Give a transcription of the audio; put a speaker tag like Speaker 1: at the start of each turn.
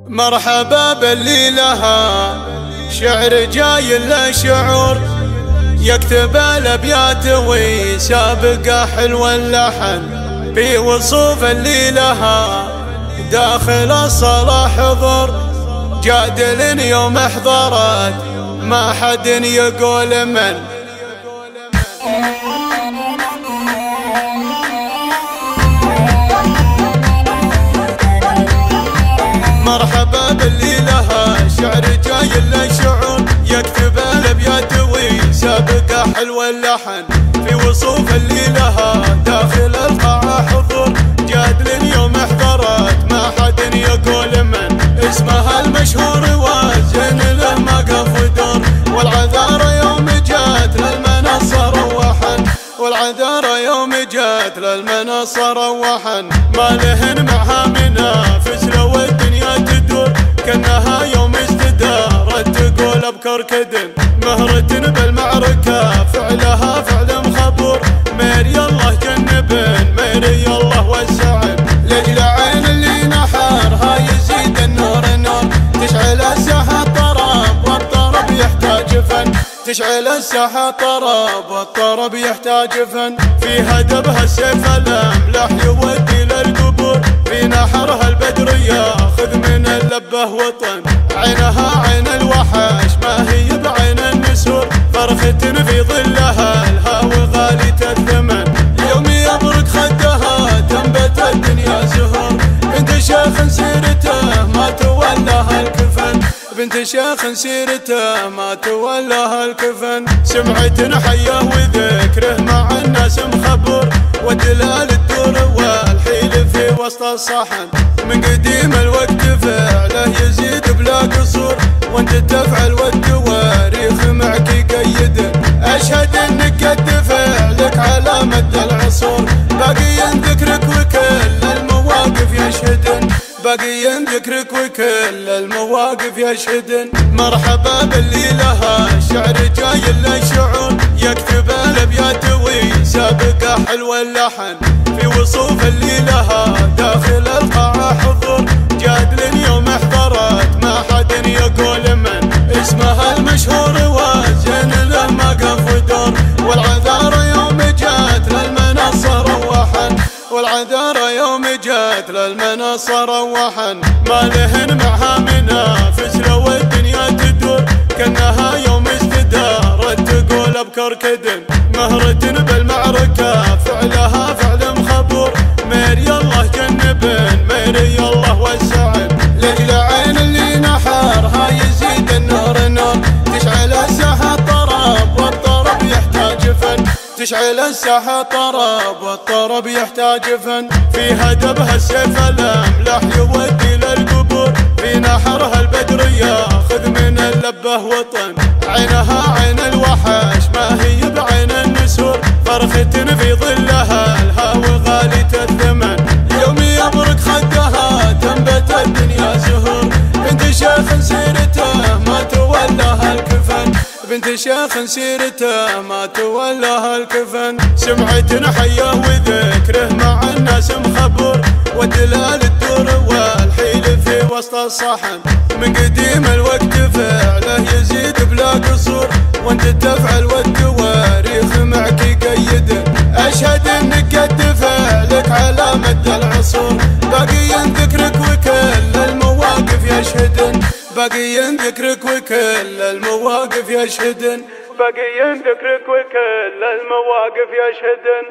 Speaker 1: مرحبا باللي لها شعر جاي له شعور، يكتب الابيات ويسابق حلو اللحن في وصوف اللي لها داخل الصلاة حضور. جادل يوم احضرت ما حد يقول من. مرحبا باللي لها شعر جاي له شعور، يكتب الابيات ويسابق حلو اللحن في وصوف اللي لها داخل القاعة حضور. جادل يوم احضرت ما حد يقول من. اسمها المشهور وزن له ما قف دور، والعذارى يوم جات للمنصة روحن، والعذارى يوم جات للمنصة روحن. ما لهن معها منافس لو الدنيا تدور، كانها يوم استدارت تقول ابكر كدن. مهرة بالمعركة فعلها فعل مخبور، ميري الله جنبن ميري الله وسعن. لاجل عين اللي نحرها يزيد النور النور، تشعل الساحة طرب والطرب يحتاج فن، تشعل الساحة طرب والطرب يحتاج فن. في هدبها السيف الاملاح يودي للقبور، في نحرها البدر ياخذ من اللبه وطن. عينها عين الوحش ما هي بعين النسور، فرخة في ظلها الهاوي غالية الثمن. يوم يبرك خدها تنبت الدنيا زهور، بنت شيخ سيرته ما تولاها الكفن، بنت شيخ سيرته ما تولاها الكفن. سمعة حيه وذكره مع الناس مخبور، ودلال الدور والحيل في وسط الصحن. من قديم الوقت فعله يزيد بلا قصور، وانت تفعل والتواريخ معك يقيد. اشهد انك قد فعلك على مد العصور، باقي ذكرك وكل المواقف يشهدن، باقي ذكرك وكل المواقف يشهدن. مرحبا باللي لها شعر جاي له شعور، يكتب الابيات ويسابق حلو اللحن في وصوف اللي لها داخل القاعة حضور. جادل يوم احضرت ما حد يقول من. اسمها المشهور وزن له ما قف دور، والعذارى يوم جات للمنصة روحن، والعذارى يوم جات للمنصة روحن. ما لهن معها منافس لو الدنيا تدور، كانها يوم استدارت تقول ابكر كدن. مهرة بالمعركة فعلها فعل مخبور، ميري الله جنبن ميري الله وسعن. لاجل عين اللي نحرها يزيد النور النور، تشعل الساحة طرب والطرب يحتاج فن، تشعل الساحة طرب والطرب يحتاج فن. في هدبها السيف الاملاح يودي للقبور، في نحرها البدر ياخذ من اللبه وطن. عينها عين الوحش ما هي بعين النسور، فرخة في ظلها الهاوي غالية الثمن. يوم يبرك خدها تنبت الدنيا زهور، بنت شيخ سيرته ما تولاها الكفن، بنت شيخ سيرته ما تولاها الكفن. سمعة حيه وذكره مع الناس مخبور، ودلال الدور والحيل في وسط الصحن. من قديم الوقت فعله يزيد بلا قصور، وانت تفعل والتواريخ معك يقيد. اشهد انك قد فعلك على مد العصور، باقي ذكرك وكل المواقف يشهدن، باقي ذكرك وكل المواقف يشهدن، باقي ذكرك وكل المواقف يشهدن.